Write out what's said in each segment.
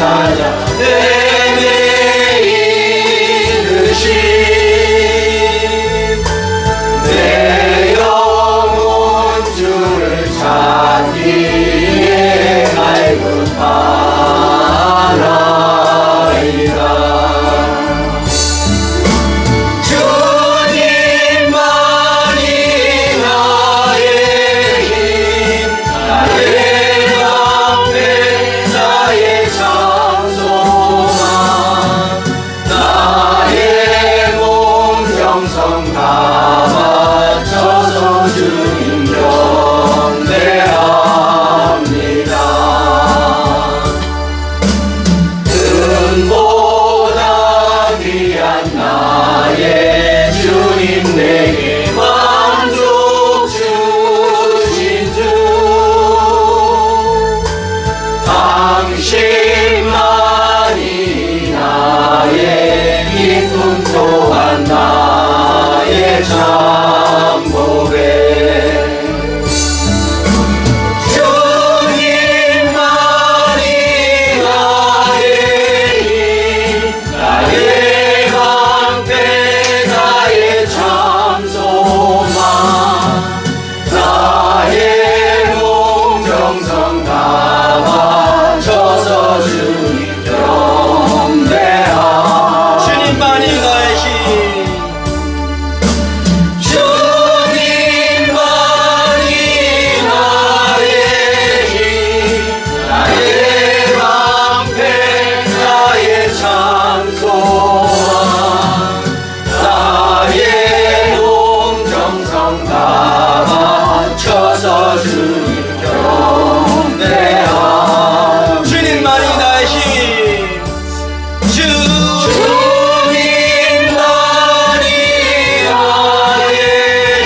찾아 헤매이듯이 내 영혼 주를 찾기에 갈급하나이다. 주님만이 나의 힘, 나의 방패, 나의 장소만, 나의 몸 정성 다 맞춰서 주님 경배합니다. 금보다 귀한 나의 주님 내게 만족 주신 주, 당신만이 나의 기쁨 또한 나의 잠복에 주님만이 나의 힘, 나의 방패, 나의 참소만, 나의 몸 정성 다 맞춰서 주님 경배하. 주님만이 나의 힘, 주님만이 나의 힘, 나의 방패, 나의 찬송함, 나의 몸 정성 다 맞춰서 주님 경배함. 주님만이 나의 힘, 주님만이 나의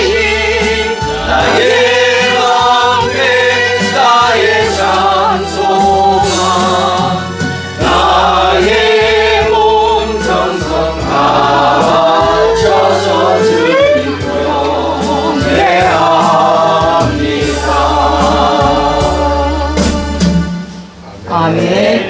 힘, 나의 방패, 나의 찬송함, 나의 몸 정성 다 맞춰서 주님 경배합니다. 아멘.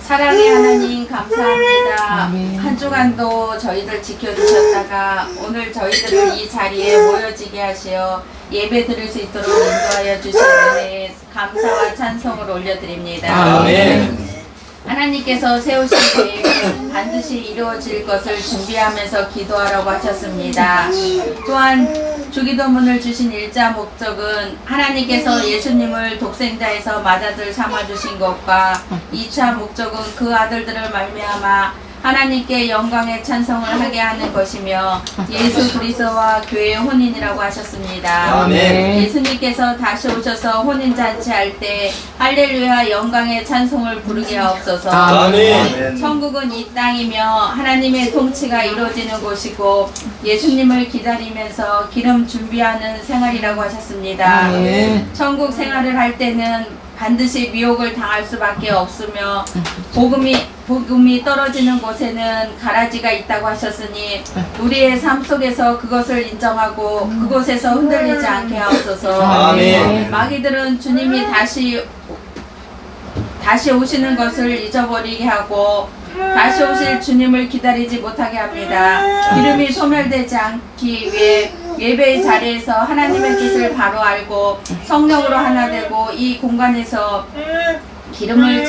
사랑의 하나님 감사합니다. 아멘. 한 주간도 저희들 지켜주셨다가 오늘 저희들을 이 자리에 모여지게 하시어 예배 드릴 수 있도록 인도하여 주신 은혜에 감사와 찬송을 올려드립니다. 아멘. 하나님께서 세우신 계획은 반드시 이루어질 것을 준비하면서 기도하라고 하셨습니다. 또한 주기도문을 주신 일자 목적은 하나님께서 예수님을 독생자에서 맏아들 삼아주신 것과 2차 목적은 그 아들들을 말미암아 하나님께 영광의 찬송을 하게 하는 것이며 예수 그리스도와 교회의 혼인이라고 하셨습니다. 아멘. 예수님께서 다시 오셔서 혼인잔치 할 때 할렐루야 영광의 찬송을 부르게 하옵소서. 아멘. 천국은 이 땅이며 하나님의 통치가 이루어지는 곳이고 예수님을 기다리면서 기름 준비하는 생활이라고 하셨습니다. 아멘. 천국 생활을 할 때는 반드시 미혹을 당할 수밖에 없으며 복음이 떨어지는 곳에는 가라지가 있다고 하셨으니 우리의 삶 속에서 그것을 인정하고 그곳에서 흔들리지 않게 하옵소서. 아멘. 마귀들은 주님이 다시 오시는 것을 잊어버리게 하고 다시 오실 주님을 기다리지 못하게 합니다. 기름이 소멸되지 않기 위해 예배의 자리에서 하나님의 뜻을 바로 알고 성령으로 하나 되고 이 공간에서 기름을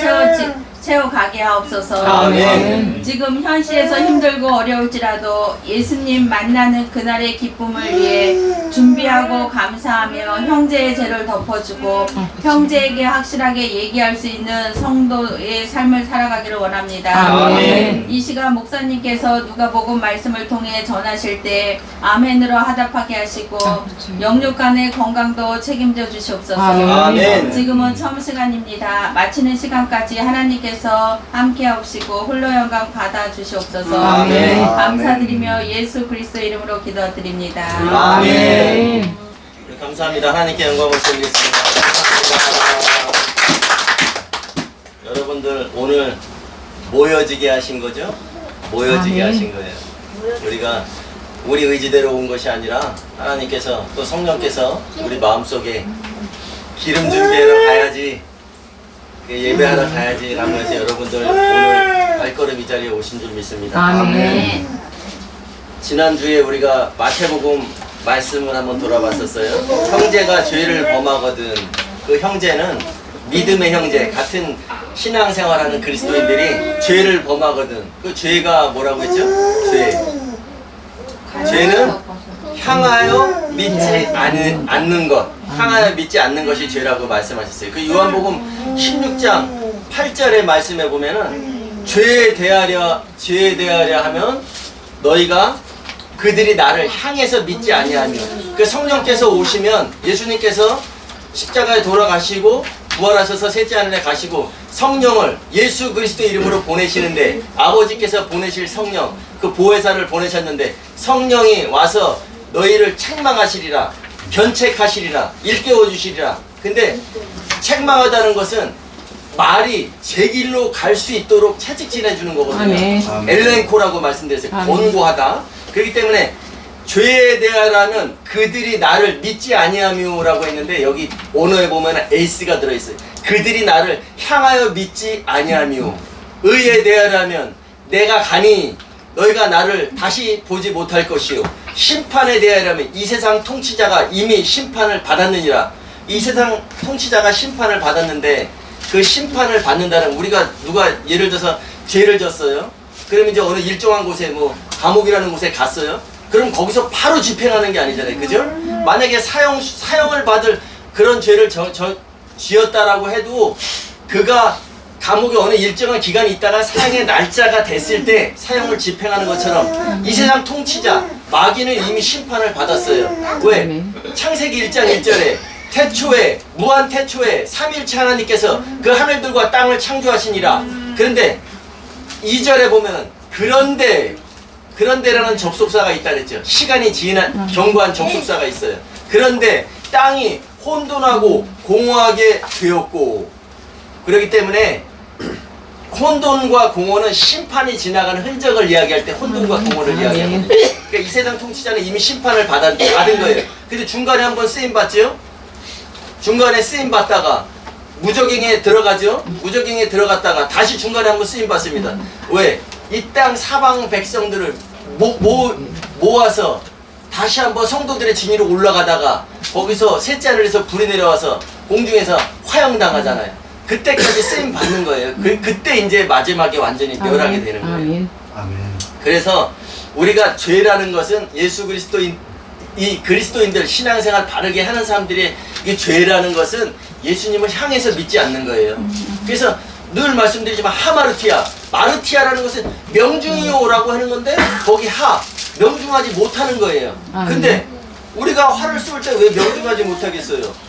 채워가게 하옵소서. 아멘. 지금 현시에서 힘들고 어려울지라도 예수님 만나는 그날의 기쁨을 위해 준비하고 감사하며 형제의 죄를 덮어주고 형제에게 확실하게 얘기할 수 있는 성도의 삶을 살아가기를 원합니다. 아멘. 이 시간 목사님께서 누가복음 말씀을 통해 전하실 때 아멘으로 화답하게 하시고 영육 간의 건강도 책임져 주시옵소서. 아멘. 지금은 처음 시간입니다. 마치는 시간까지 하나님께서 함께 하시고 홀로 영광 받아 주시옵소서. 아멘. 감사드리며 예수 그리스도 이름으로 기도드립니다. 아멘. 네, 감사합니다. 하나님께 영광을 돌리겠습니다. 감사합니다. 여러분들 오늘 모여지게 하신 거죠? 모여지게 하신 거예요. 우리가 우리 의지대로 온 것이 아니라 하나님께서 또 성령께서 우리 마음속에 기름 준비하러 가야지, 예배하러 가야지 라고 해서 여러분들 오늘 발걸음 이 자리에 오신 줄 믿습니다. 아멘. 지난주에 우리가 마태복음 말씀을 한번 돌아봤었어요. 형제가 죄를 범하거든, 그 형제는 믿음의 형제, 같은 신앙생활하는 그리스도인들이 죄를 범하거든, 그 죄가 뭐라고 했죠? 죄는 향하여 믿지 않는 것, 향하여 믿지 않는 것이 죄라고 말씀하셨어요. 그 요한복음 16장 8절의 말씀에 보면은 죄에 대하려 하면 너희가 그들이 나를 향해서 믿지 아니하며, 그 성령께서 오시면 예수님께서 십자가에 돌아가시고 부활하셔서 셋째 하늘에 가시고 성령을 예수 그리스도 이름으로 보내시는데, 아버지께서 보내실 성령, 그 보혜사를 보내셨는데 성령이 와서 너희를 책망하시리라, 견책하시리라, 일깨워 주시리라. 근데 책망하다는 것은 말이 제 길로 갈 수 있도록 채찍질해 주는 거거든요. 아멘. 엘렌코라고 말씀드렸어요. 아멘. 권고하다. 그렇기 때문에 죄에 대하라면 그들이 나를 믿지 아니하며라고 했는데, 여기 언어에 보면 에이스가 들어있어요. 그들이 나를 향하여 믿지 아니하며. 의에 대하라면 내가 가니 너희가 나를 다시 보지 못할 것이요. 심판에 대하라면 이 세상 통치자가 이미 심판을 받았느니라. 이 세상 통치자가 심판을 받았는데, 그 심판을 받는다는, 우리가 누가 예를 들어서 죄를 졌어요. 그럼 이제 어느 일정한 곳에 뭐 감옥이라는 곳에 갔어요. 그럼 거기서 바로 집행하는 게 아니잖아요. 그죠? 만약에 사형을 받을 그런 죄를 지었다라고 해도 그가 감옥에 어느 일정한 기간이 있다가 사형의 날짜가 됐을 때 사형을 집행하는 것처럼 이 세상 통치자 마귀는 이미 심판을 받았어요. 왜? 창세기 1장 1절에 태초에, 무한 태초에 삼위일체 하나님께서 그 하늘들과 땅을 창조하시니라. 그런데 2절에 보면 그런데라는 접속사가 있다 그랬죠. 시간이 지난 경고한 접속사가 있어요. 그런데 땅이 혼돈하고 공허하게 되었고, 그렇기 때문에 혼돈과 공허는 심판이 지나가는 흔적을 이야기할 때 혼돈과 공허를 이야기하거든요. 그러니까 이 세상 통치자는 이미 심판을 받은 거예요. 근데 중간에 한번 쓰임 받죠? 중간에 쓰임 받다가 무적행에 들어가죠? 무적행에 들어갔다가 다시 중간에 한번 쓰임 받습니다. 왜? 이 땅 사방 백성들을 모아서 다시 한번 성도들의 진위로 올라가다가 거기서 셋째 하늘에서 불이 내려와서 공중에서 화형당하잖아요. 그때까지 쓰임 받는 거예요. 그때 이제 마지막에 완전히 멸하게 되는 거예요. 아멘. 그래서 우리가 죄라는 것은 예수 그리스도인, 이 그리스도인들 신앙생활 바르게 하는 사람들의 이 죄라는 것은 예수님을 향해서 믿지 않는 거예요. 그래서 늘 말씀드리지만 마르티아라는 것은 명중이요라고 하는 건데 거기 명중하지 못하는 거예요. 근데 우리가 화를 쏠 때 왜 명중하지 못하겠어요?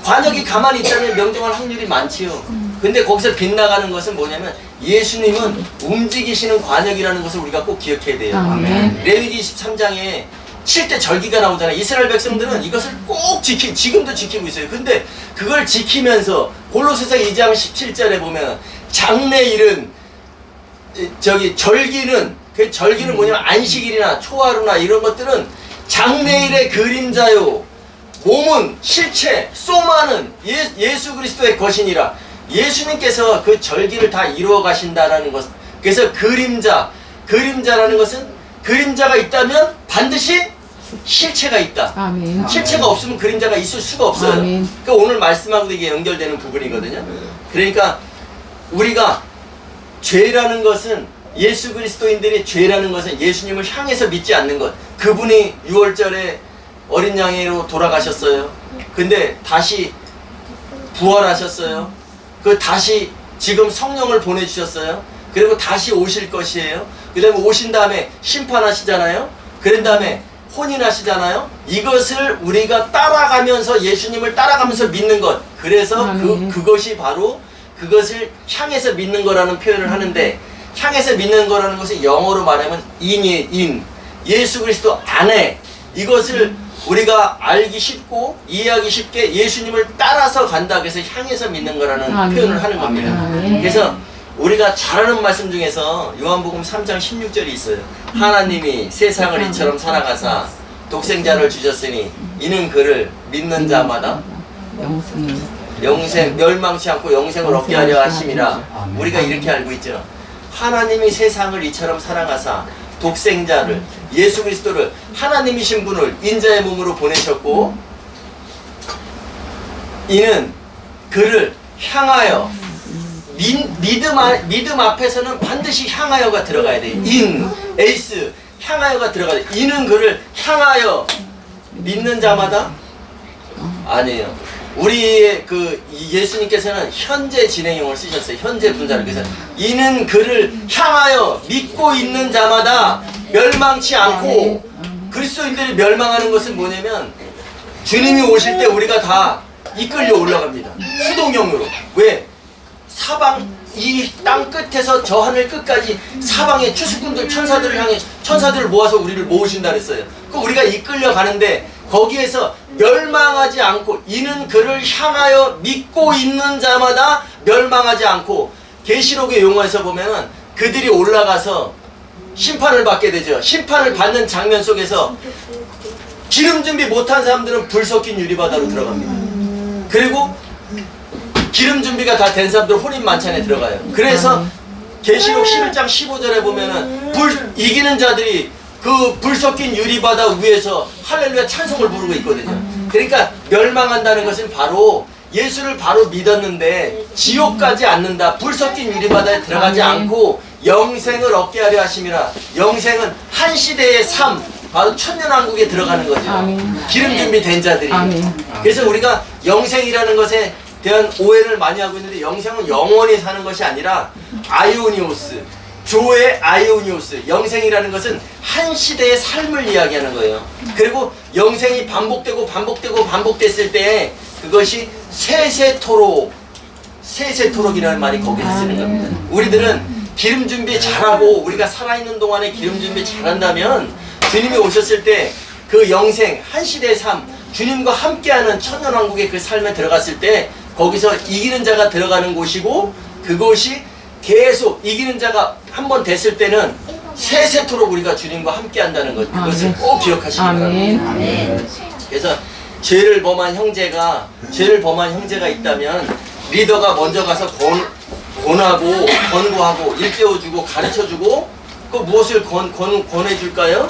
관역이 가만히 있다면 명중할 확률이 많지요. 근데 거기서 빗나가는 것은 뭐냐면 예수님은 움직이시는 관역이라는 것을 우리가 꼭 기억해야 돼요. 아멘. 레위기 23장에 7대 절기가 나오잖아요. 이스라엘 백성들은 이것을 꼭 지금도 지키고 있어요. 근데 그걸 지키면서 골로새서 2장 17절에 보면 장래일은 절기는, 그 절기는 뭐냐면 안식일이나 초하루나 이런 것들은 장래일의 그림자요, 몸은 실체 소마는 예수 그리스도의 것이니라. 예수님께서 그 절기를 다 이루어 가신다라는 것. 그래서 그림자라는 것은 그림자가 있다면 반드시 실체가 있다. 아멘. 실체가 없으면 그림자가 있을 수가 없어요. 아멘. 그러니까 오늘 말씀하고도 이게 연결되는 부분이거든요. 그러니까 우리가 죄라는 것은, 예수 그리스도인들이 죄라는 것은 예수님을 향해서 믿지 않는 것. 그분이 6월절에 어린 양으로 돌아가셨어요. 근데 다시 부활하셨어요. 다시 지금 성령을 보내주셨어요. 그리고 다시 오실 것이에요. 그 다음에 오신 다음에 심판하시잖아요. 그런 다음에 혼인하시잖아요. 이것을 우리가 따라가면서, 예수님을 따라가면서 믿는 것. 그래서 그것이 바로 그것을 향해서 믿는 거라는 표현을 하는데, 향해서 믿는 거라는 것이 영어로 말하면 in. 예수 그리스도 안에, 이것을 우리가 알기 쉽고 이해하기 쉽게 예수님을 따라서 간다. 그래서 향해서 믿는 거라는 표현을 하는 겁니다. 그래서 우리가 잘 아는 말씀 중에서 요한복음 3장 16절이 있어요. 하나님이 세상을 이처럼 사랑하사 독생자를 주셨으니 이는 그를 믿는 자마다 영생 멸망치 않고 영생을 얻게 하려 하심이라. 우리가 이렇게 알고 있죠. 하나님이 세상을 이처럼 사랑하사 독생자를 예수 그리스도를 하나님이신 분을 인자의 몸으로 보내셨고 이는 그를 향하여 믿음 앞에서는 반드시 향하여가 들어가야 돼. 에이스 향하여가 들어가야 돼. 이는 그를 향하여 믿는 자마다 아니에요. 우리의 그 예수님께서는 현재 진행형을 쓰셨어요. 현재 분사를. 그래서 이는 그를 향하여 믿고 있는 자마다 멸망치 않고. 그리스도인들이 멸망하는 것은 뭐냐면 주님이 오실 때 우리가 다 이끌려 올라갑니다. 수동형으로. 왜? 사방 이 땅 끝에서 저 하늘 끝까지 사방의 추수꾼들 천사들을 향해 천사들을 모아서 우리를 모으신다 그랬어요. 그 우리가 이끌려 가는데 거기에서 멸망하지 않고 이는 그를 향하여 믿고 있는 자마다 멸망하지 않고. 계시록의 용어에서 보면은 그들이 올라가서 심판을 받게 되죠. 심판을 받는 장면 속에서 기름 준비 못한 사람들은 불 섞인 유리바다로 들어갑니다. 그리고 기름 준비가 다 된 사람들 혼인 만찬에 들어가요. 그래서 계시록 11장 15절에 보면은 이기는 자들이 그 불 섞인 유리바다 위에서 할렐루야 찬송을 부르고 있거든요. 그러니까 멸망한다는 것은 바로 예수를 바로 믿었는데 지옥 가지 않는다. 불 섞인 유리바다에 들어가지 않고 영생을 얻게 하려 하심이라. 영생은 한 시대의 삶, 바로 천년왕국에 들어가는 거죠. 기름 준비 된 자들이. 그래서 우리가 영생이라는 것에 대한 오해를 많이 하고 있는데 영생은 영원히 사는 것이 아니라 아이오니오스, 조의 아이오니오스, 영생이라는 것은 한 시대의 삶을 이야기하는 거예요. 그리고 영생이 반복되고 반복되고 반복됐을 때 그것이 세세토록이라는 말이 거기서 쓰는 겁니다. 우리들은 기름 준비 잘하고 우리가 살아있는 동안에 기름 준비 잘한다면 주님이 오셨을 때 그 영생, 한 시대의 삶, 주님과 함께하는 천년왕국의 그 삶에 들어갔을 때 거기서 이기는 자가 들어가는 곳이고 그것이 계속 이기는 자가 한 번 됐을 때는 세세토록 우리가 주님과 함께한다는 것. 그것을 꼭 기억하시기 바랍니다. 그래서 죄를 범한 형제가 있다면 리더가 먼저 가서 권하고 권고하고 일깨워주고 가르쳐주고 그 무엇을 권해줄까요?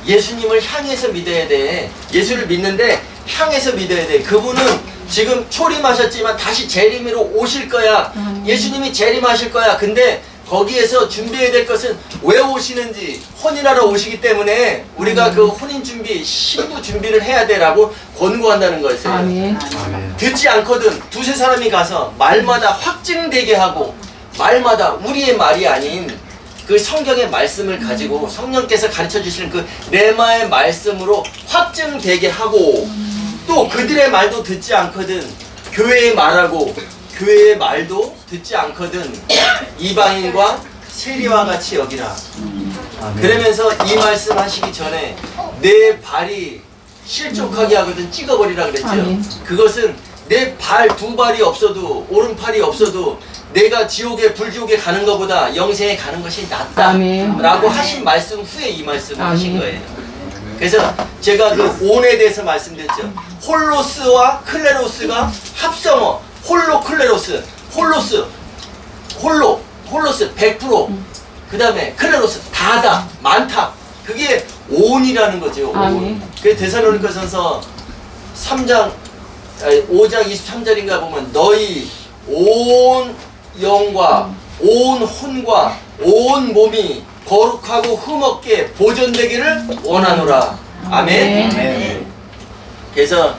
예수님을 향해서 믿어야 돼. 예수를 믿는데 향해서 믿어야 돼. 그분은 지금 초림하셨지만 다시 재림으로 오실 거야. 예수님이 재림하실 거야. 근데 거기에서 준비해야 될 것은 왜 오시는지, 혼인하러 오시기 때문에 우리가 그 혼인 준비, 신부 준비를 해야 돼라고 권고한다는 거였어요. 듣지 않거든 두세 사람이 가서 말마다 확증되게 하고, 말마다 우리의 말이 아닌 그 성경의 말씀을 가지고 성령께서 가르쳐 주시는 그 레마의 말씀으로 확증되게 하고, 또 그들의 말도 듣지 않거든 교회의 말하고, 교회의 말도 듣지 않거든 이방인과 세리와 같이 여기라. 그러면서 이 말씀 하시기 전에 내 발이 실족하게 하거든 찍어버리라 그랬죠. 그것은 내 발 두 발이 없어도, 오른팔이 없어도 내가 지옥에, 불지옥에 가는 것보다 영생에 가는 것이 낫다 라고 하신 말씀 후에 이 말씀을 하신 거예요. 그래서 제가 그 온에 대해서 말씀드렸죠. 홀로스와 클레로스가 합성어, 홀로 클레로스, 홀로스 100%, 그 다음에 클레로스 다다, 많다. 그게 온이라는 거죠. 온. 그 데살로니가전서 5장 23절인가 보면 너희 온 영과 온 혼과 온 몸이 거룩하고 흠없게 보존되기를 원하노라. 아멘. 그래서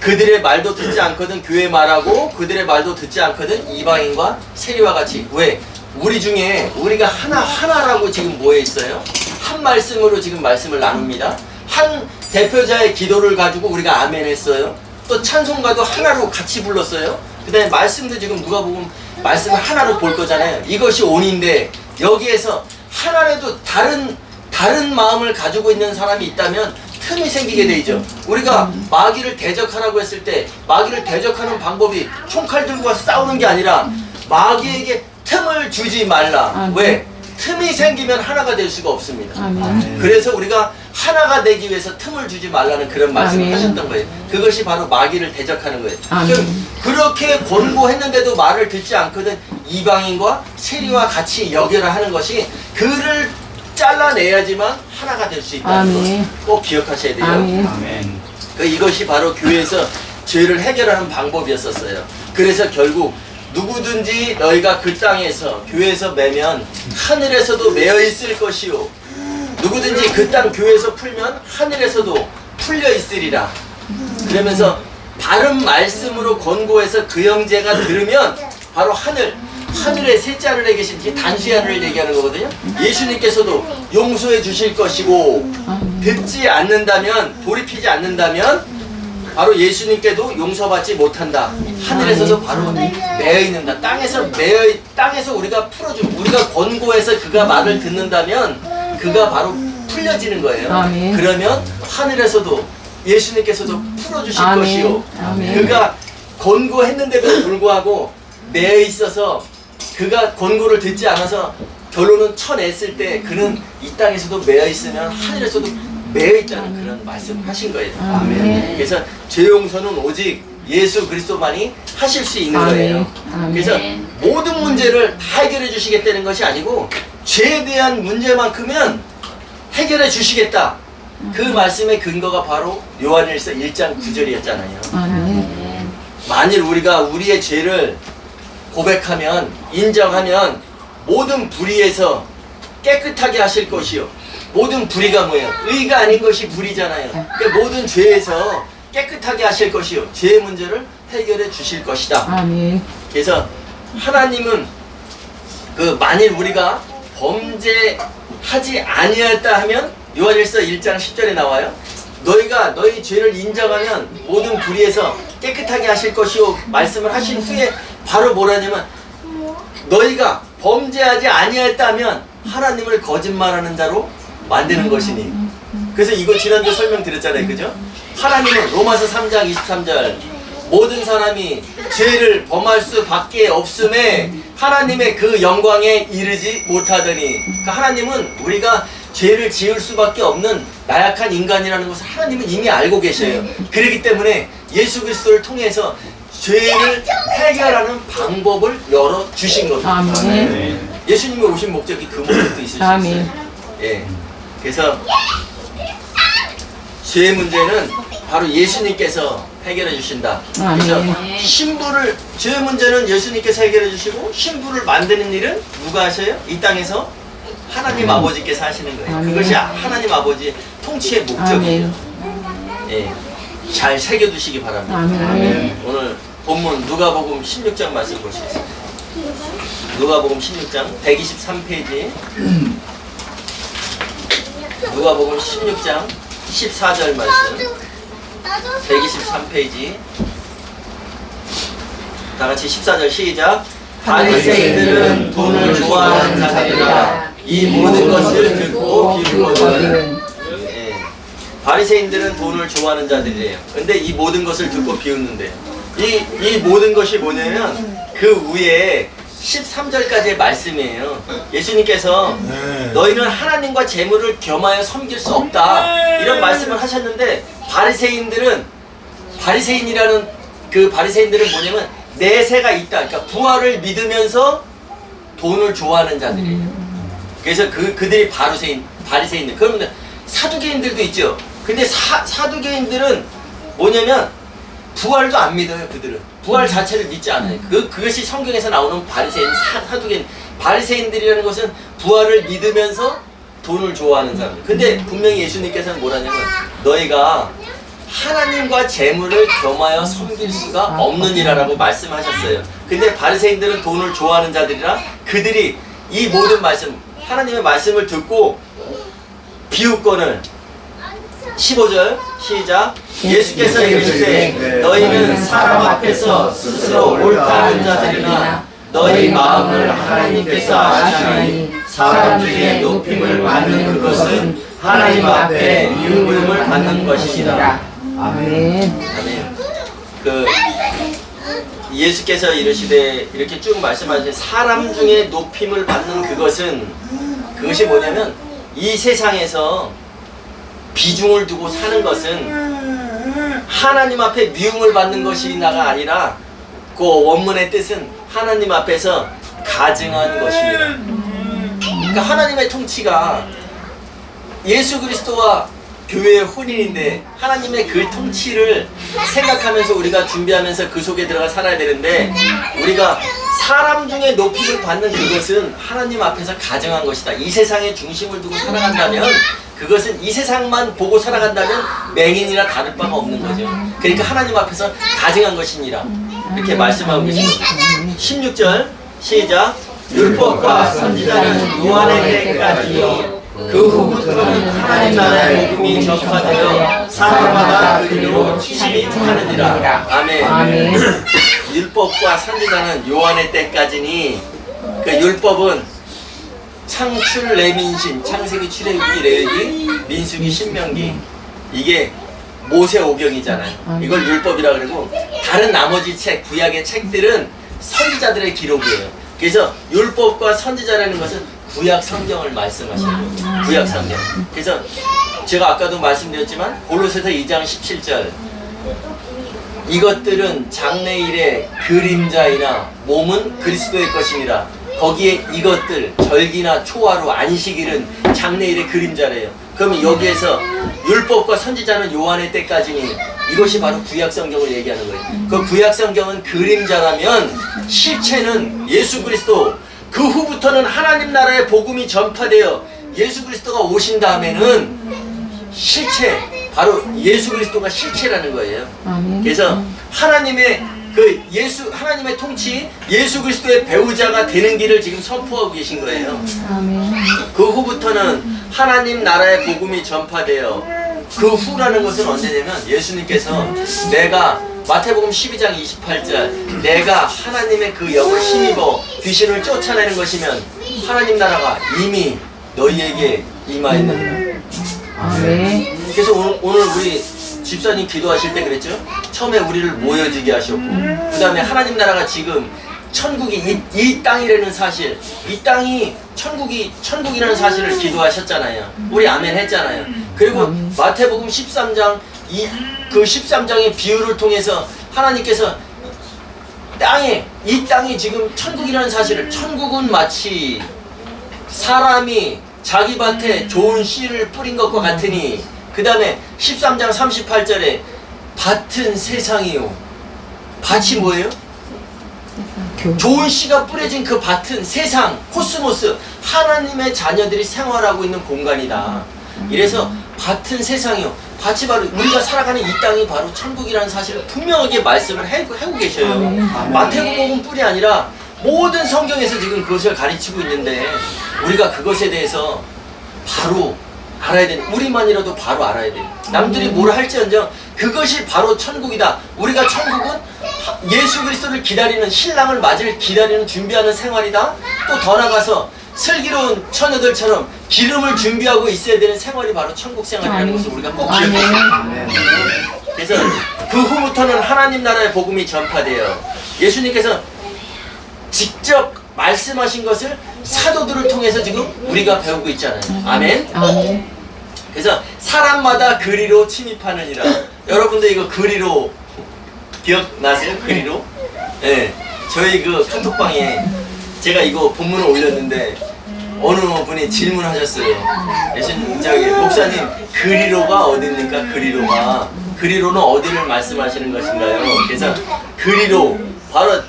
그들의 말도 듣지 않거든 교회 말하고, 그들의 말도 듣지 않거든 이방인과 세리와 같이. 왜? 우리 중에 우리가 하나라고 지금 모여 있어요. 한 말씀으로 지금 말씀을 나눕니다. 한 대표자의 기도를 가지고 우리가 아멘 했어요. 또 찬송가도 하나로 같이 불렀어요. 그 다음에 말씀도 지금 누가복음 말씀을 하나로 볼 거잖아요. 이것이 온인데 여기에서 하나라도 다른 마음을 가지고 있는 사람이 있다면 틈이 생기게 되죠. 우리가 마귀를 대적하라고 했을 때 마귀를 대적하는 방법이 총칼 들고 가서 싸우는 게 아니라 마귀에게 틈을 주지 말라. 아멘. 왜? 틈이 생기면 하나가 될 수가 없습니다. 아멘. 그래서 우리가 하나가 되기 위해서 틈을 주지 말라는 그런 말씀을 아멘. 하셨던 거예요. 그것이 바로 마귀를 대적하는 거예요. 아멘. 그럼 그렇게 권고했는데도 말을 듣지 않거든 이방인과 세리와 같이 여겨라 하는 것이 그를 잘라내야지만 하나가 될 수 있다는 아멘. 것 꼭 기억하셔야 돼요. 아멘. 이것이 바로 교회에서 죄를 해결하는 방법이었었어요. 그래서 결국 누구든지 너희가 그 땅에서 교회에서 매면 하늘에서도 매어 있을 것이요 누구든지 그 땅 교회에서 풀면 하늘에서도 풀려 있으리라. 그러면서 바른 말씀으로 권고해서 그 형제가 들으면 바로 하늘에 셋째 하늘에 계신 단수의 하늘을 얘기하는 거거든요. 예수님께서도 용서해 주실 것이고 듣지 않는다면 돌이키지 않는다면 바로 예수님께도 용서받지 못한다. 하늘에서도 바로 매여 있는다. 땅에서 우리가 풀어주고 우리가 권고해서 그가 말을 듣는다면 그가 바로 풀려지는 거예요. 아멘. 그러면 하늘에서도 예수님께서도 풀어주실 아멘. 것이요. 아멘. 그가 권고했는데도 불구하고 매여 있어서 그가 권고를 듣지 않아서 결론은 쳐냈을 때 그는 이 땅에서도 매여 있으면 하늘에서도 매여 있다는 그런 말씀을 하신 거예요. 아멘. 그래서 죄 용서는 오직 예수 그리스도만이 하실 수 있는 아멘. 거예요. 아멘. 그래서 모든 문제를 다 해결해 주시겠다는 것이 아니고 죄에 대한 문제만큼은 해결해 주시겠다. 그 말씀의 근거가 바로 요한일서 1장 9절이었잖아요. 아멘. 만일 우리가 우리의 죄를 고백하면 인정하면 모든 불의에서 깨끗하게 하실 것이요. 모든 불의가 뭐예요? 의가 아닌 것이 불의잖아요. 그러니까 모든 죄에서 깨끗하게 하실 것이요. 죄의 문제를 해결해 주실 것이다. 아멘. 그래서 하나님은 만일 우리가 범죄하지 아니하였다 하면 요한일서 1장 10절에 나와요. 너희가 너희 죄를 인정하면 모든 불의에서 깨끗하게 하실 것이요 말씀을 하신 후에 바로 뭐라냐면 너희가 범죄하지 아니하였다면 하나님을 거짓말하는 자로 만드는 것이니. 그래서 이거 지난주에 설명드렸잖아요. 그죠? 하나님은 로마서 3장 23절 모든 사람이 죄를 범할 수밖에 없음에 하나님의 그 영광에 이르지 못하더니 그러니까 하나님은 우리가 죄를 지을 수밖에 없는 나약한 인간이라는 것을 하나님은 이미 알고 계셔요. 그렇기 때문에 예수 그리스도를 통해서 죄를 해결하는 방법을 열어주신 겁니다. 아멘. 예수님이 오신 목적이 그 목적도 있으실 수 아멘. 있어요. 예. 그래서 죄의 문제는 바로 예수님께서 해결해 주신다. 그래서 아멘. 신부를 죄의 문제는 예수님께서 해결해 주시고 신부를 만드는 일은 누가 하셔요? 이 땅에서 하나님 아버지께서 하시는 거예요. 아멘. 그것이 하나님 아버지의 통치의 목적이에요. 예. 잘 새겨두시기 바랍니다. 아멘. 오늘 본문 누가복음 16장 말씀 볼 수 있어요. 누가복음 16장 123페이지 누가복음 16장 14절 말씀 123페이지 다같이 14절 시작. 바리새인들은 돈을 좋아하는 자들이라 이 모든 것을 듣고 비우거든. 예. 바리새인들은 돈을 좋아하는 자들이에요. 근데 이 모든 것을 듣고 비웃는데요. 이 모든 것이 뭐냐면 그 위에 13절까지의 말씀이에요. 예수님께서 너희는 하나님과 재물을 겸하여 섬길 수 없다 이런 말씀을 하셨는데 바리새인이라는 그 바리새인들은 뭐냐면 내세가 있다. 그러니까 부활을 믿으면서 돈을 좋아하는 자들이에요. 그래서 그들이 바리새인들. 그러면 사두개인들도 있죠. 근데 사두개인들은 뭐냐면 부활도 안 믿어요. 그들은 부활 자체를 믿지 않아요. 그것이 성경에서 나오는 바리새인, 사두개인. 바리새인들이라는 것은 부활을 믿으면서 돈을 좋아하는 사람들. 근데 분명히 예수님께서는 뭐라냐면 너희가 하나님과 재물을 겸하여 섬길 수가 없느니라라고 말씀하셨어요. 근데 바리새인들은 돈을 좋아하는 자들이라 그들이 이 모든 말씀, 하나님의 말씀을 듣고 비웃거늘 15절 시작. 예수께서 이르시되 너희는 사람 앞에서 스스로 옳다 하는 자들이나 너희 마음을 하나님께서 아시나니 사람 중에 높임을 받는 그것은 하나님 앞에 미움을 받는 것이니라. 아멘. 아멘. 예수께서 이르시되 이렇게 쭉 말씀하시되 사람 중에 높임을 받는 그것이 뭐냐면 이 세상에서 비중을 두고 사는 것은 하나님 앞에 미움을 받는 것이나가 아니라 그 원문의 뜻은 하나님 앞에서 가증한 것입니다. 그러니까 하나님의 통치가 예수 그리스도와 교회의 혼인인데 하나님의 그 통치를 생각하면서 우리가 준비하면서 그 속에 들어가 살아야 되는데 우리가 사람 중에 높임을 받는 그것은 하나님 앞에서 가증한 것이다. 이 세상의 중심을 두고 살아간다면 그것은 이 세상만 보고 살아간다면 맹인이나 다를 바가 없는 거죠. 그러니까 하나님 앞에서 가증한 것이니라 이렇게 말씀하고 계십니다. 16절 시작. 율법과 선지자는 요한의 때까지 그 후부터는 하나님 나라의 복음이 전파되어 사람마다 그리로 침입하느니라. 아멘. 율법과 선지자는 요한의 때까지니 그 율법은 창출 레민신, 창세기, 출애굽기, 레위기, 민수기, 신명기 이게 모세오경이잖아요. 이걸 율법이라 그러고 다른 나머지 책, 구약의 책들은 선지자들의 기록이에요. 그래서 율법과 선지자라는 것은 구약 성경을 말씀하시는 거예요. 구약 성경. 그래서 제가 아까도 말씀드렸지만 골로새서 2장 17절 이것들은 장래일의 그림자이나 몸은 그리스도의 것이니라. 거기에 이것들 절기나 초하루 안식일은 장래일의 그림자래요. 그러면 여기에서 율법과 선지자는 요한의 때까지니 이것이 바로 구약 성경을 얘기하는 거예요. 그 구약 성경은 그림자라면 실체는 예수 그리스도. 그 후부터는 하나님 나라의 복음이 전파되어 예수 그리스도가 오신 다음에는 실체, 바로 예수 그리스도가 실체라는 거예요. 그래서 하나님의 하나님의 통치, 예수 그리스도의 배우자가 되는 길을 지금 선포하고 계신 거예요. 그 후부터는 하나님 나라의 복음이 전파되어 그 후라는 것은 언제냐면 예수님께서 내가 마태복음 12장 28절 내가 하나님의 그 영을 힘입어 귀신을 쫓아내는 것이면 하나님 나라가 이미 너희에게 임하였느니라. 그래서 오늘 우리 집사님 기도하실 때 그랬죠? 처음에 우리를 모여지게 하셨고 그 다음에 하나님 나라가 지금 천국이 이 땅이라는 사실, 이 땅이 천국이라는 사실을 기도하셨잖아요. 우리 아멘 했잖아요. 그리고 마태복음 13장 그 13장의 비유를 통해서 하나님께서 이 땅이 지금 천국이라는 사실을, 천국은 마치 사람이 자기 밭에 좋은 씨를 뿌린 것과 같으니, 그 다음에 13장 38절에 밭은 세상이요. 밭이 뭐예요? 좋은 씨가 뿌려진 그 밭은 세상, 코스모스, 하나님의 자녀들이 생활하고 있는 공간이다. 이래서 밭은 세상이요. 밭이 바로 우리가 살아가는 이 땅이 바로 천국이라는 사실을 분명하게 말씀을 하고 계셔요. 마태복음뿐이 아니라 모든 성경에서 지금 그것을 가르치고 있는데 우리가 그것에 대해서 바로 알아야 돼. 우리만이라도 바로 알아야 돼. 남들이 뭐라 할지언정 그것이 바로 천국이다. 우리가 천국은 예수 그리스도를 기다리는, 신랑을 맞을 기다리는 준비하는 생활이다. 또 더 나가서 슬기로운 처녀들처럼 기름을 준비하고 있어야 되는 생활이 바로 천국 생활이라는 것을 우리가 꼭 기억해야 돼요. 그래서 그 후부터는 하나님 나라의 복음이 전파돼요. 예수님께서 직접 말씀하신 것을 사도들을 통해서 지금 우리가 배우고 있잖아요. 아멘. 그래서 사람마다 그리로 침입하느니라. 여러분들 이거 그리로 기억나세요? 그리로? 네. 저희 그 카톡방에 제가 이거 본문을 올렸는데 어느 분이 질문하셨어요. 저기 목사님 그리로가 어디입니까? 그리로는 어디를 말씀하시는 것인가요? 그래서 그리로 바로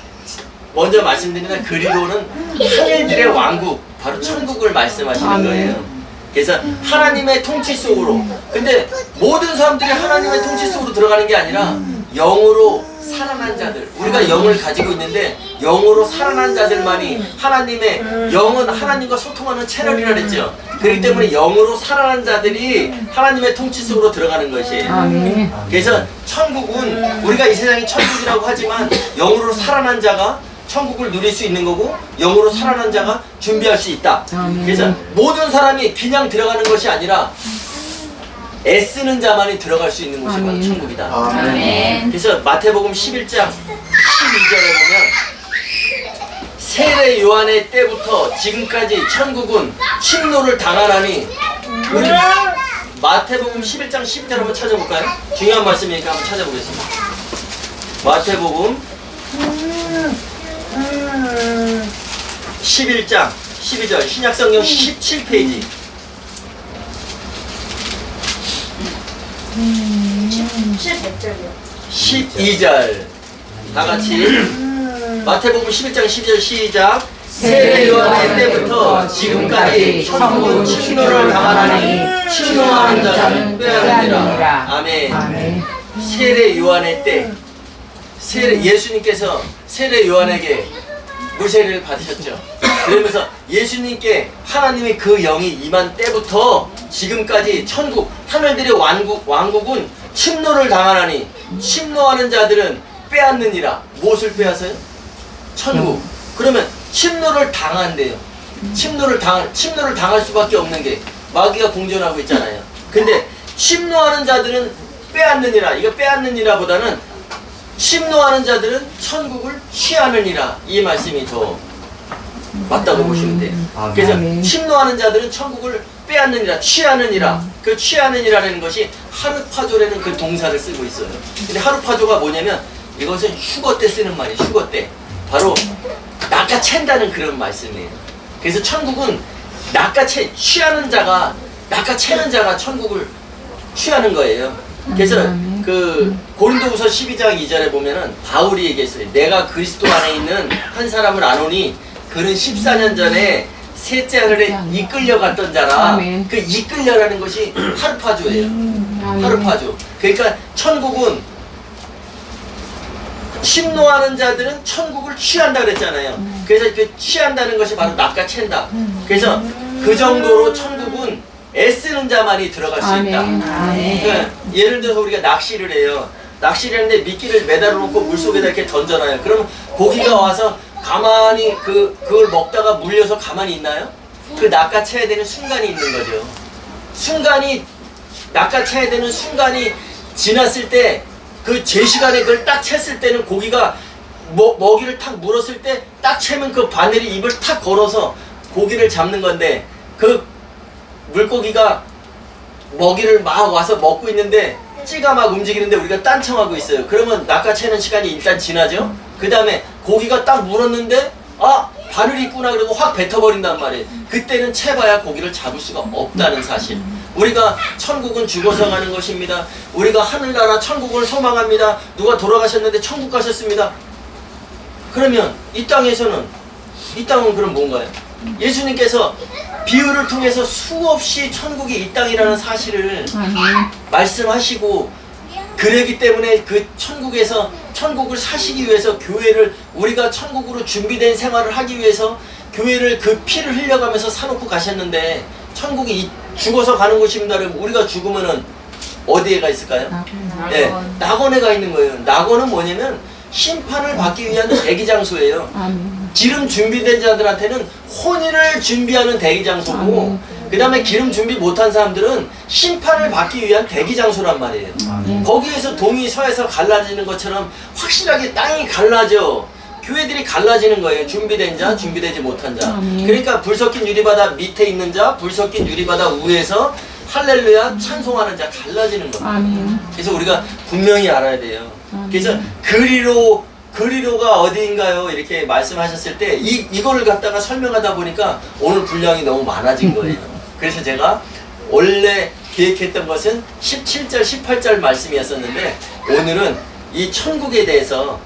먼저 말씀드리면 그리로는 하늘들의 왕국, 바로 천국을 말씀하시는 거예요. 그래서 하나님의 통치 속으로, 근데 모든 사람들이 하나님의 통치 속으로 들어가는 게 아니라 영으로 살아난 자들, 우리가 영을 가지고 있는데 영으로 살아난 자들만이, 하나님의 영은 하나님과 소통하는 채널이라 그랬죠. 그렇기 때문에 영으로 살아난 자들이 하나님의 통치 속으로 들어가는 것이에요. 그래서 천국은 우리가 이 세상이 천국이라고 하지만 영으로 살아난 자가 천국을 누릴 수 있는 거고 영으로 살아난 자가 준비할 수 있다. 그래서 모든 사람이 그냥 들어가는 것이 아니라 애쓰는 자만이 들어갈 수 있는 곳이 바로 천국이다. 아멘. 그래서 마태복음 11장 12절에 보면 세례 요한의 때부터 지금까지 천국은 침노를 당하나니, 우리 마태복음 11장 12절 한번 찾아볼까요? 중요한 말씀이니까 한번 찾아보겠습니다. 마태복음 11장 12절 신약성경 17페이지 12절 다같이 마태복음 11장 12절 시작. 세례 요한의 때부터 지금까지 천국은 침노를 당하나니 침노하는 자는 빼앗느니라. 아멘. 세례 요한의 때, 예수님께서 세례 요한에게 무세례를 받으셨죠. 그러면서 예수님께 하나님의 그 영이 임한 때부터 지금까지 천국, 하늘들의 왕국은 침노를 당하나니 침노하는 자들은 빼앗느니라. 무엇을 빼앗아요? 천국. 그러면 침노를 당한대요. 침노를 당할 수밖에 없는 게 마귀가 공존하고 있잖아요. 근데 침노하는 자들은 빼앗느니라. 이거 빼앗느니라 보다는 침노하는 자들은 천국을 취하느니라. 이 말씀이 더 맞다고 보시면 돼요. 그래서 침노하는 자들은 천국을 빼앗느니라, 취하느니라. 그 취하느니라는 것이 하루파조라는 그 동사를 쓰고 있어요. 근데 하루파조가 뭐냐면 이것은 휴거 때 쓰는 말이에요. 휴거 때. 바로 낚아챈다는 그런 말씀이에요. 그래서 천국은 취하는 자가, 낚아채는 자가 천국을 취하는 거예요. 그래서 그 고린도후서 12장 2절에 보면은 바울이 얘기했어요. 내가 그리스도 안에 있는 한 사람을 아노니 그는 14년 전에 셋째 하늘에 이끌려갔던 자라. 그 이끌려라는 것이 하루파조예요. 하루파조. 그러니까 천국은 침노하는 자들은 천국을 취한다 그랬잖아요. 그래서 그 취한다는 것이 바로 낚아챈다. 그래서 그 정도로 천국은 애쓰는 자만이 들어갈 수 있다. 그러니까 예를 들어서 우리가 낚시를 해요. 낚시를 하는데 미끼를 매달아 놓고 물속에다 이렇게 던져놔요. 그러면 고기가 와서 가만히 그걸 먹다가 물려서 가만히 있나요? 그 낚아채야 되는 순간이 있는 거죠. 낚아채야 되는 순간이 지났을 때, 그 제 시간에 그걸 딱 챘을 때는 고기가 먹이를 탁 물었을 때 딱 채면 그 바늘이 입을 탁 걸어서 고기를 잡는 건데, 그 물고기가 먹이를 막 와서 먹고 있는데 찌가 막 움직이는데 우리가 딴청하고 있어요. 그러면 낚아채는 시간이 일단 지나죠. 그 다음에 고기가 딱 물었는데 바늘이 있구나 그러고 확 뱉어버린단 말이에요. 그때는 채봐야 고기를 잡을 수가 없다는 사실. 우리가 천국은 죽어서 가는 것입니다. 우리가 하늘나라 천국을 소망합니다. 누가 돌아가셨는데 천국 가셨습니다. 그러면 이 땅은 그럼 뭔가요? 예수님께서 비유를 통해서 수없이 천국이 이 땅이라는 사실을 말씀하시고, 그러기 때문에 그 천국에서 천국을 사시기 위해서 교회를, 우리가 천국으로 준비된 생활을 하기 위해서 교회를 그 피를 흘려가면서 사놓고 가셨는데, 천국이 죽어서 가는 곳입니다. 그러면 우리가 죽으면은 어디에 가 있을까요? 네, 낙원에 가 있는 거예요. 낙원은 뭐냐면 심판을 받기 위한 대기장소예요. 기름 준비된 자들한테는 혼인을 준비하는 대기장소고, 그 다음에 기름 준비 못한 사람들은 심판을 받기 위한 대기장소란 말이에요. 거기에서 동이 서에서 갈라지는 것처럼 확실하게 땅이 갈라져. 교회들이 갈라지는 거예요. 준비된 자, 준비되지 못한 자. 그러니까 불 섞인 유리바다 밑에 있는 자, 불 섞인 유리바다 위에서 할렐루야 찬송하는 자 갈라지는 겁니다. 그래서 우리가 분명히 알아야 돼요. 그래서 그리로가 어디인가요? 이렇게 말씀하셨을 때 이거를 갖다가 설명하다 보니까 오늘 분량이 너무 많아진 거예요. 그래서 제가 원래 계획했던 것은 17절, 18절 말씀이었었는데, 오늘은 이 천국에 대해서,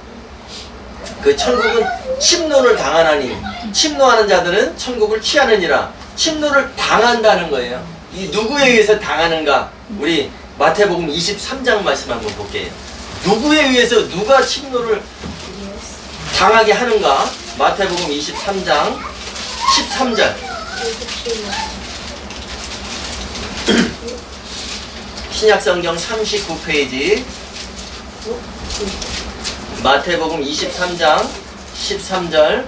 그 천국은 침노를 당하나니 침노하는 자들은 천국을 취하느니라. 침노를 당한다는 거예요. 이 누구에 의해서 당하는가? 우리 마태복음 23장 말씀 한번 볼게요. 누구에 의해서 누가 침노를 당하게 하는가? 마태복음 23장 13절. 신약성경 39페이지. 마태복음 23장 13절.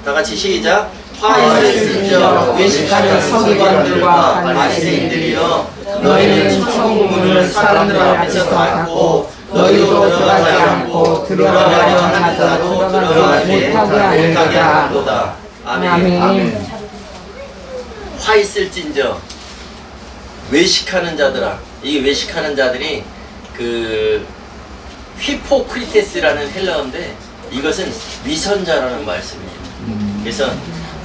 다같이 시작. 화에 쓸지어 외식하는 서기관들과 바리새인들이여, 너희는 천국 문을 사람들 앞에서 닫고 않고 너희도 들어가지 않고 들어가려 하는 자도 들어가지 못하게 하는도다. 아멘. 화 있을진저 외식하는 자들아. 이 외식하는 자들이 그 휘포크리테스라는 헬라어인데 이것은 위선자라는 말씀이에요. 그래서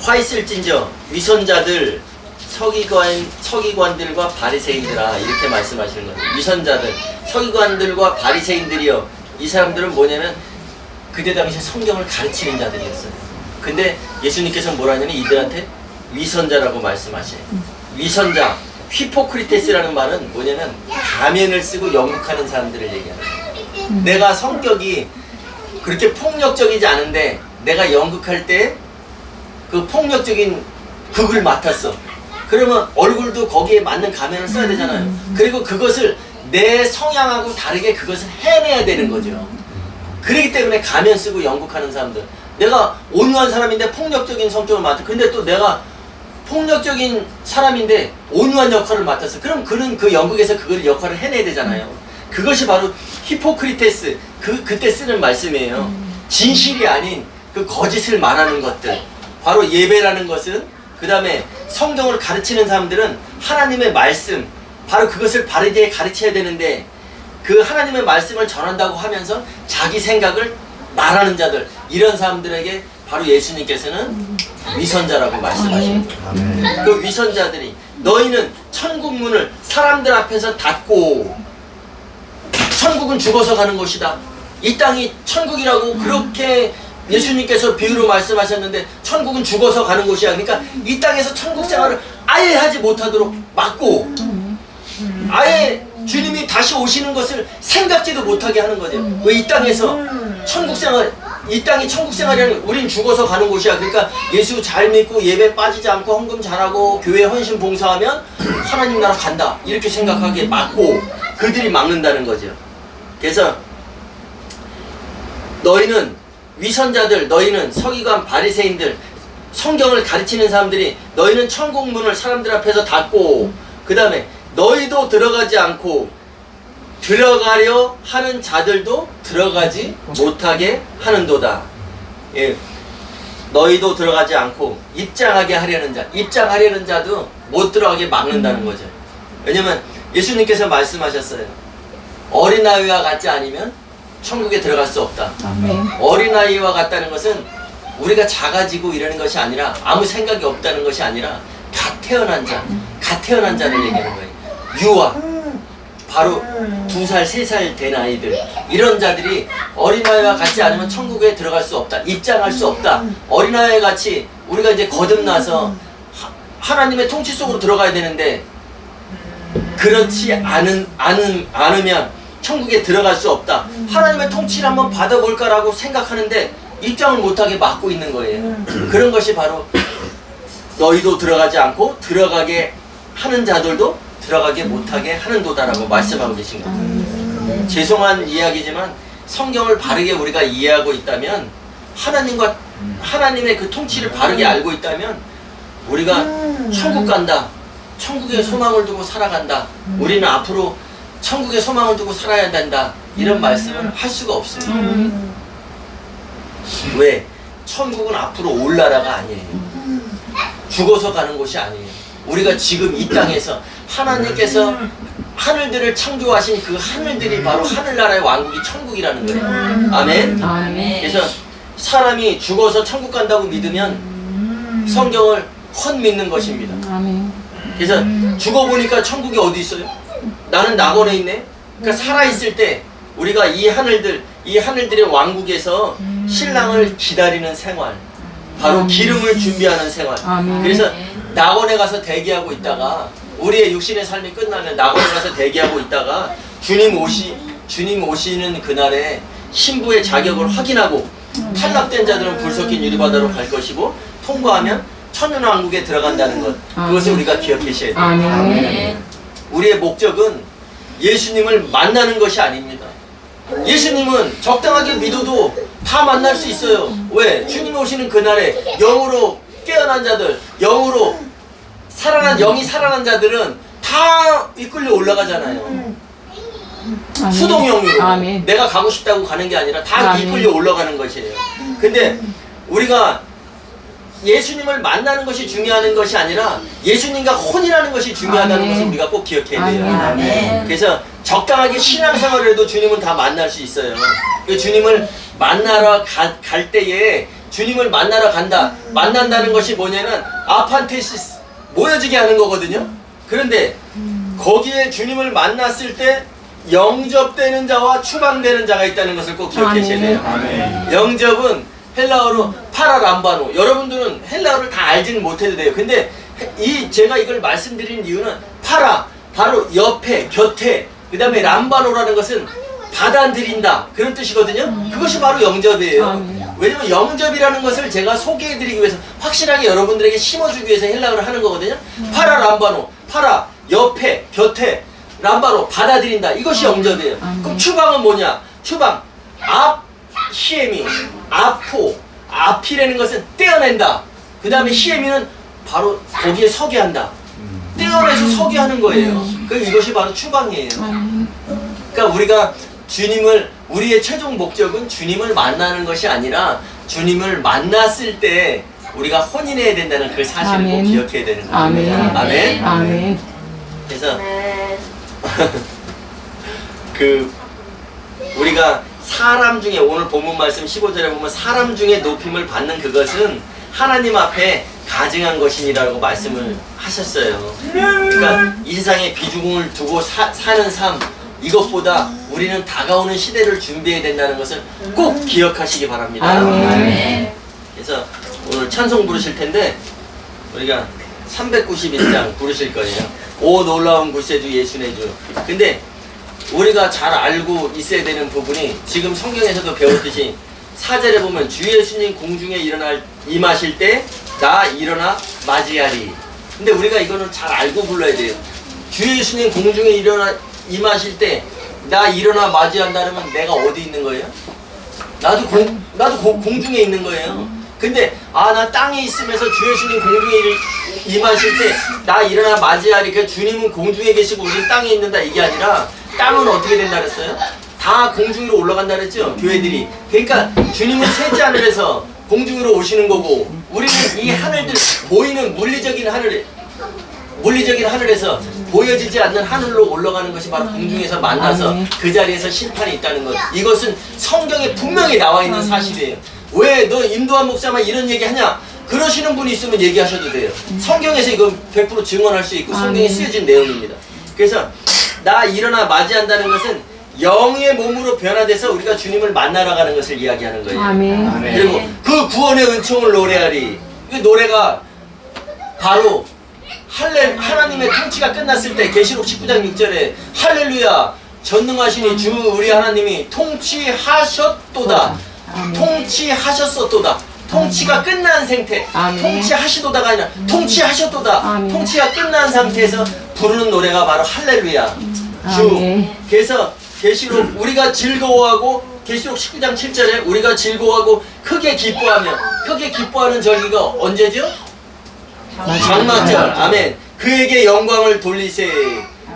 화 있을진저 위선자들 서기관들과 바리새인들아 이렇게 말씀하시는 거예요. 위선자들 서기관들과 바리새인들이요. 이 사람들은 뭐냐면 그때 당시에 성경을 가르치는 자들이었어요. 근데 예수님께서 뭐라 하냐면 이들한테 위선자라고 말씀하셔요. 위선자 휘포크리테스라는 말은 뭐냐면 가면을 쓰고 연극하는 사람들을 얘기하는 거예요. 내가 성격이 그렇게 폭력적이지 않은데 내가 연극할 때 그 폭력적인 극을 맡았어. 그러면 얼굴도 거기에 맞는 가면을 써야 되잖아요. 그리고 그것을 내 성향하고 다르게 그것을 해내야 되는 거죠. 그렇기 때문에 가면 쓰고 연극하는 사람들. 내가 온유한 사람인데 폭력적인 성격을 맡아. 근데 또 내가 폭력적인 사람인데 온유한 역할을 맡았어. 그럼 그는 그 연극에서 그걸 역할을 해내야 되잖아요. 그것이 바로 히포크리테스 그때 쓰는 말씀이에요. 진실이 아닌 그 거짓을 말하는 것들. 바로 예배라는 것은 그 다음에 성경을 가르치는 사람들은 하나님의 말씀 바로 그것을 바르게 가르쳐야 되는데 그 하나님의 말씀을 전한다고 하면서 자기 생각을 말하는 자들 이런 사람들에게 바로 예수님께서는 위선자라고 말씀하십니다. 그 위선자들이 너희는 천국 문을 사람들 앞에서 닫고 천국은 죽어서 가는 곳이다. 이 땅이 천국이라고 그렇게 예수님께서 비유로 말씀하셨는데 천국은 죽어서 가는 곳이야. 그러니까 이 땅에서 천국 생활을 아예 하지 못하도록 막고 아예 주님이 다시 오시는 것을 생각지도 못하게 하는 거죠. 왜 이 땅에서 천국 생활, 이 땅이 천국 생활이라는 우린 죽어서 가는 곳이야. 그러니까 예수 잘 믿고 예배 빠지지 않고 헌금 잘하고 교회 헌신 봉사하면 하나님 나라 간다. 이렇게 생각하게 막고 그들이 막는다는 거죠. 그래서 너희는 위선자들, 너희는 서기관 바리새인들, 성경을 가르치는 사람들이 너희는 천국 문을 사람들 앞에서 닫고 그 다음에 너희도 들어가지 않고 들어가려 하는 자들도 들어가지 못하게 하는도다. 예. 너희도 들어가지 않고 입장하게 하려는 자, 입장하려는 자도 못 들어가게 막는다는 거죠. 왜냐면 예수님께서 말씀하셨어요. 어린아이와 같지 않으면 천국에 들어갈 수 없다. 어린아이와 같다는 것은 우리가 작아지고 이러는 것이 아니라 아무 생각이 없다는 것이 아니라 갓 태어난 자를 얘기하는 거예요. 유아, 바로 2살, 3살 된 아이들 이런 자들이 어린아이와 같지 않으면 천국에 들어갈 수 없다. 입장할 수 없다. 어린아이 같이 우리가 이제 거듭나서 하나님의 통치 속으로 들어가야 되는데 그렇지 않으면 천국에 들어갈 수 없다. 하나님의 통치를 한번 받아볼까라고 생각하는데 입장을 못하게 막고 있는 거예요. 그런 것이 바로 너희도 들어가지 않고 들어가게 하는 자들도 들어가게 못하게 하는도다라고 말씀하고 계신 겁니다. 죄송한 이야기지만 성경을 바르게 우리가 이해하고 있다면 하나님의 그 통치를 바르게 알고 있다면 우리가 천국 간다. 천국에 소망을 두고 살아간다. 우리는 앞으로 천국에 소망을 두고 살아야 된다. 이런 말씀을 할 수가 없습니다. 왜? 천국은 앞으로 올 나라가 아니에요. 죽어서 가는 곳이 아니에요. 우리가 지금 이 땅에서 하나님께서 하늘들을 창조하신 그 하늘들이 바로 하늘나라의 왕국이 천국이라는 거예요. 아멘? 아멘. 그래서 사람이 죽어서 천국 간다고 믿으면 성경을 헛믿는 것입니다. 그래서 죽어보니까 천국이 어디 있어요? 나는 낙원에 있네. 그러니까 살아있을 때 우리가 이 하늘들의 왕국에서 신랑을 기다리는 생활, 바로 기름을 준비하는 생활. 그래서 낙원에 가서 대기하고 있다가 우리의 육신의 삶이 끝나면 낙원에 가서 대기하고 있다가 주님 오시는 그날에 신부의 자격을 확인하고 탈락된 자들은 불 섞인 유리바다로 갈 것이고 통과하면 천년왕국에 들어간다는 것. 그것을 우리가 기억하셔야 돼요. 아멘. 우리의 목적은 예수님을 만나는 것이 아닙니다. 예수님은 적당하게 믿어도 다 만날 수 있어요. 왜? 주님이 오시는 그날에 영으로 깨어난 자들, 영이 살아난 자들은 다 이끌려 올라가잖아요. 수동형으로 아멘. 내가 가고 싶다고 가는 게 아니라 다 아멘. 이끌려 올라가는 것이에요. 근데 우리가 예수님을 만나는 것이 중요한 것이 아니라 예수님과 혼인하는 것이 중요하다는 아멘. 것을 우리가 꼭 기억해야 돼요. 아멘. 그래서 적당하게 신앙생활을 해도 주님은 다 만날 수 있어요. 그 주님을 만나러 갈 때에 주님을 만나러 간다. 만난다는 것이 뭐냐면 아판테시스 모여지게 하는 거거든요. 그런데 거기에 주님을 만났을 때 영접되는 자와 추방되는 자가 있다는 것을 꼭 기억하셔야 돼요. 아멘. 영접은 헬라어로 파라람바노. 여러분들은 헬라어를 다 알지는 못해도 돼요. 근데 제가 이걸 말씀드린 이유는 파라 바로 옆에 곁에 그 다음에 람바노라는 것은 받아들인다 그런 뜻이거든요. 그것이 바로 영접이에요. 왜냐면 영접이라는 것을 제가 소개해드리기 위해서 확실하게 여러분들에게 심어주기 위해서 헬라어를 하는 거거든요. 파라 람바노 파라 옆에 곁에 람바노 받아들인다 이것이 영접이에요. 그럼 추방은 뭐냐? 추방 앞 히에미 아포 앞이라는 것은 떼어낸다. 그 다음에 히에미는 바로 거기에 서게 한다. 떼어내서 서게 하는 거예요. 이것이 바로 추방이에요. 그러니까 우리가 주님을 우리의 최종 목적은 주님을 만나는 것이 아니라 주님을 만났을 때 우리가 혼인해야 된다는 그 사실을 꼭 아멘. 기억해야 되는 거예요. 아멘. 아멘. 아멘. 그래서 우리가 사람 중에 오늘 본문 말씀 15절에 보면 사람 중에 높임을 받는 그것은 하나님 앞에 가증한 것이니라고 말씀을 하셨어요. 그러니까 이 세상에 비중을 두고 사는 삶 이것보다 우리는 다가오는 시대를 준비해야 된다는 것을 꼭 기억하시기 바랍니다. 아멘. 그래서 오늘 찬송 부르실 텐데 우리가 391장 부르실 거예요. 오 놀라운 구세주 예수의 주. 근데 우리가 잘 알고 있어야 되는 부분이 지금 성경에서도 배웠듯이 4절에 보면 주 예수님 공중에 임하실 때 나 일어나 맞이하리. 근데 우리가 이거는 잘 알고 불러야 돼요. 주 예수님 공중에 임하실 때 나 일어나 맞이한다면 내가 어디 있는 거예요? 나도 공중에 있는 거예요. 근데 나 땅에 있으면서 주 예수님 공중에 임하실 때 나 일어나 맞이하리. 그 주님은 공중에 계시고 우리는 땅에 있는다 이게 아니라 땅은 어떻게 된다 그랬어요? 다 공중으로 올라간다 그랬죠? 교회들이. 그러니까 주님은 셋째 하늘에서 공중으로 오시는 거고 우리는 이 하늘들 보이는 물리적인 하늘에서 보여지지 않는 하늘로 올라가는 것이 바로 공중에서 만나서 그 자리에서 심판이 있다는 것. 이것은 성경에 분명히 나와 있는 사실이에요. 왜 너 임도환 목사만 이런 얘기 하냐? 그러시는 분이 있으면 얘기하셔도 돼요. 성경에서 이건 100% 증언할 수 있고 성경에 쓰여진 내용입니다. 그래서 나 일어나 맞이한다는 것은 영의 몸으로 변화돼서 우리가 주님을 만나러 가는 것을 이야기하는 거예요. 아멘. 그리고 그 구원의 은총을 노래하리. 이 노래가 바로 하나님의 통치가 끝났을 때 계시록 19장 6절에 할렐루야 전능하시니 주 우리 하나님이 통치하셨도다. 통치하셨었도다. 통치가 끝난 상태. 아멘. 통치하시도다가 아니라 통치하셨도다. 아멘. 통치가 끝난 상태에서 부르는 노래가 바로 할렐루야. 주. 아멘. 그래서 계시록 우리가 즐거워하고 계시록 19장 7절에 우리가 즐거워하고 크게 기뻐하는 절기가 언제죠? 장막절. 아멘. 그에게 영광을 돌리세.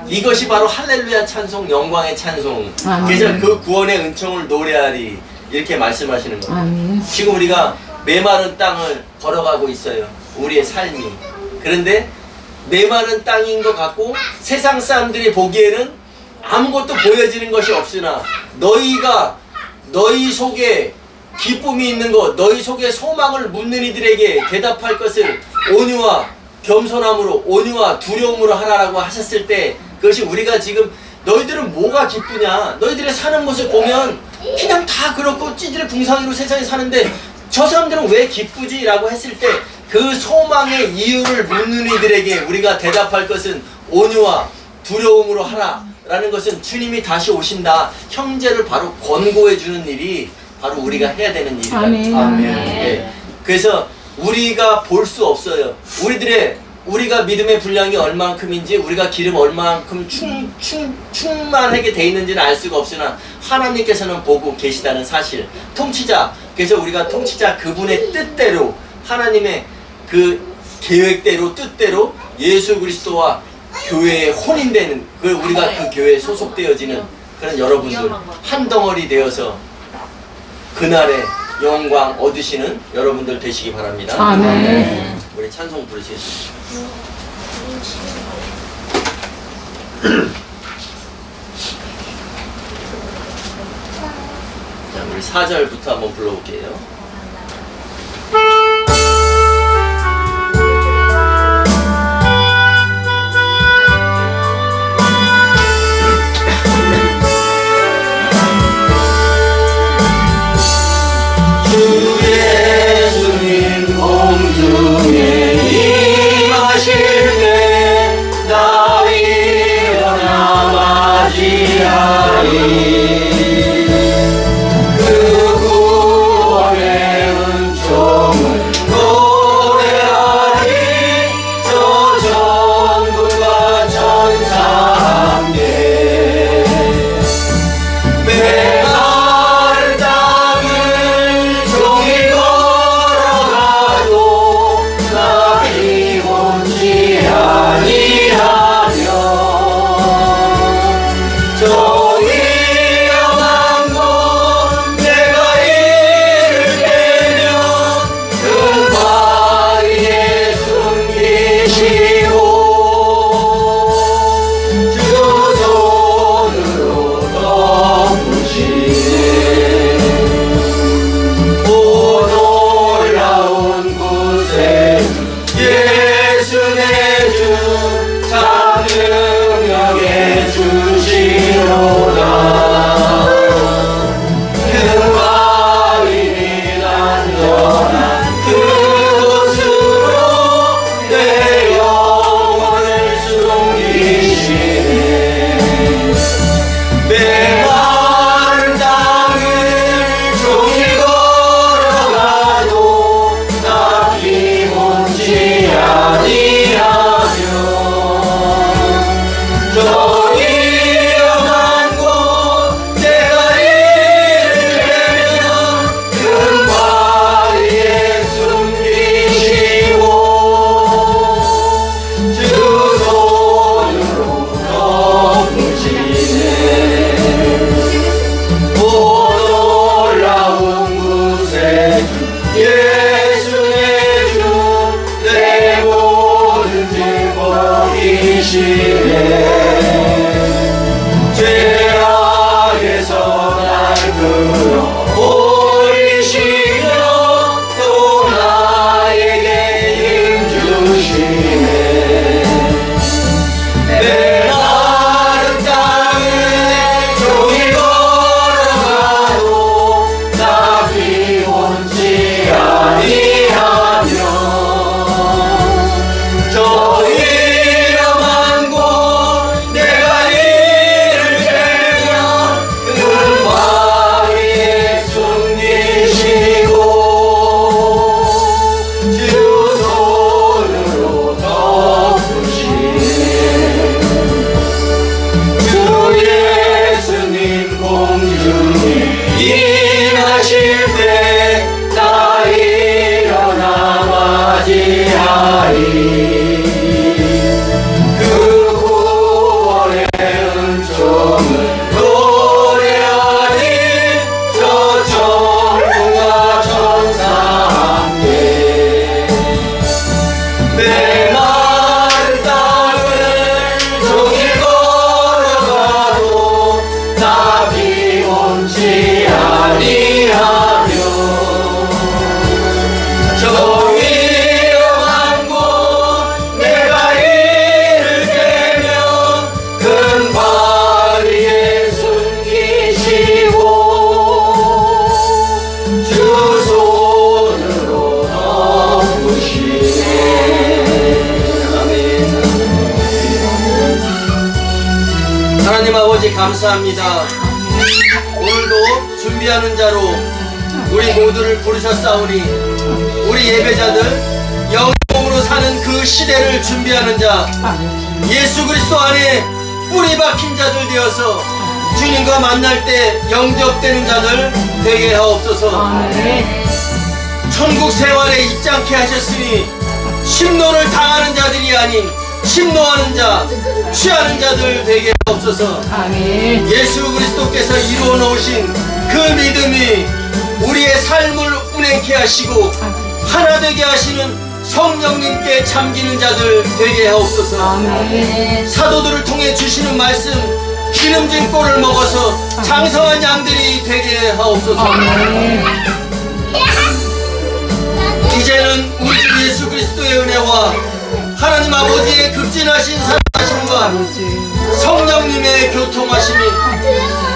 이것이 바로 할렐루야 찬송, 영광의 찬송. 아멘. 그래서 그 구원의 은총을 노래하리. 이렇게 말씀하시는 거예요. 아멘. 지금 우리가 메마른 땅을 걸어가고 있어요. 우리의 삶이. 그런데 메마른 땅인 것 같고 세상 사람들이 보기에는 아무것도 보여지는 것이 없으나 너희 속에 기쁨이 있는 것, 너희 속에 소망을 묻는 이들에게 대답할 것을 온유와 겸손함으로, 온유와 두려움으로 하라라고 하셨을 때 그것이 우리가 지금 너희들은 뭐가 기쁘냐? 너희들의 사는 모습 보면 그냥 다 그렇고 찌질의 붕상이로 세상에 사는데 저 사람들은 왜 기쁘지? 라고 했을 때 그 소망의 이유를 묻는 이들에게 우리가 대답할 것은 온유와 두려움으로 하라 라는 것은 주님이 다시 오신다. 형제를 바로 권고해 주는 일이 바로 우리가 해야 되는 일이다. 아멘. 예. 그래서 우리가 볼 수 없어요. 우리가 믿음의 분량이 얼만큼인지 우리가 기름 얼만큼 충만하게 돼 있는지는 알 수가 없으나 하나님께서는 보고 계시다는 사실. 통치자. 그래서 우리가 통치자 그분의 뜻대로 하나님의 그 계획대로 뜻대로 예수 그리스도와 교회에 혼인되는 우리가 그 교회에 소속되어지는 그런 여러분들 한 덩어리 되어서 그날의 영광 얻으시는 여러분들 되시기 바랍니다. 아멘. 우리 찬송 부르시겠습니다. 자, 우리 4절부터 한번 불러볼게요. 주 예수님 공중에 임하실 때 나 일어나 맞이하리. 그 구원의 은총을 노래하리. 저 천군과 천사 함께 메마른 땅을 종일 걸어가도 나 피곤치 아니하며 저 위험한 곳 내가 이를 깨면 큰 바위에 숨기시고 주 손으로 덮으시네. 오 놀라운 곳에 예수 내 주 참 능력의 주시로다. 그 바위는 안전한 그곳으로 내 영혼을 숨기시네. 메마른 땅을 종일 걸어가도 나 피곤치 아니하며 저 위험한 곳 내가 이를 깨면 큰 바위에 숨기시고 주 손으로 덮으시네. 오 놀라운 곳에 예수 내 주 내 모든 죄 버리시네. 죄악에서 날 끌어 올리시며 또 나에게 힘 주시네. 메마른 땅을 종일 걸어가도 나 피곤치 아니하며 저 위험한 곳 내가 이를 깨면 큰 바위에 숨기시고 주 손으로 덮으시네. 주 예수님 공중에 임하실 때 나 일어나 맞이하리. 그 구원의 은총을 노래하리. 저 천군과 천사 함께 메마른 땅을 종일 걸어가도 나 피곤치 아니하며 저 위험한 곳 내가 이를 깨면 큰 바위에 숨기시고 주 손으로 덮으시네. 하나님 아버지 감사합니다. 오늘도 준비하는 자로 우리 모두를 부르셨사오니 우리 예배자들 영으로 사는 그 시대를 준비하는 자 예수 그리스도 안에 뿌리 박힌 자들 되어서 주님과 만날 때 영접되는 자들 되게 하옵소서. 천국 생활에 입장케 하셨으니 심노를 당하는 자들이 아닌 침노하는 자, 취하는 자들 되게 하옵소서. 아멘. 예수 그리스도께서 이루어 놓으신 그 믿음이 우리의 삶을 운행케 하시고 하나 되게 하시는 성령님께 잠기는 자들 되게 하옵소서. 아멘. 사도들을 통해 주시는 말씀 기름진 꼴을 먹어서 장성한 양들이 되게 하옵소서. 아멘. 이제는 우리 주 예수 그리스도의 은혜와 하나님 아버지의 급진하신 살아나심과 아버지. 성령님의 교통하심이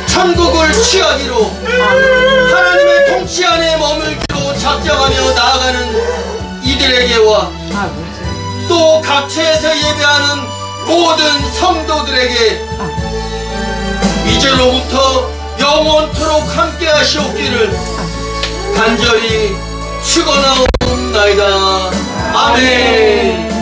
천국을 취하기로 하나님의 통치 안에 머물기로 작정하며 나아가는 이들에게와 아버지. 또 각처에서 예배하는 모든 성도들에게 이제로부터 영원토록 함께 하시옵기를 간절히 축원하옵나이다. 아멘.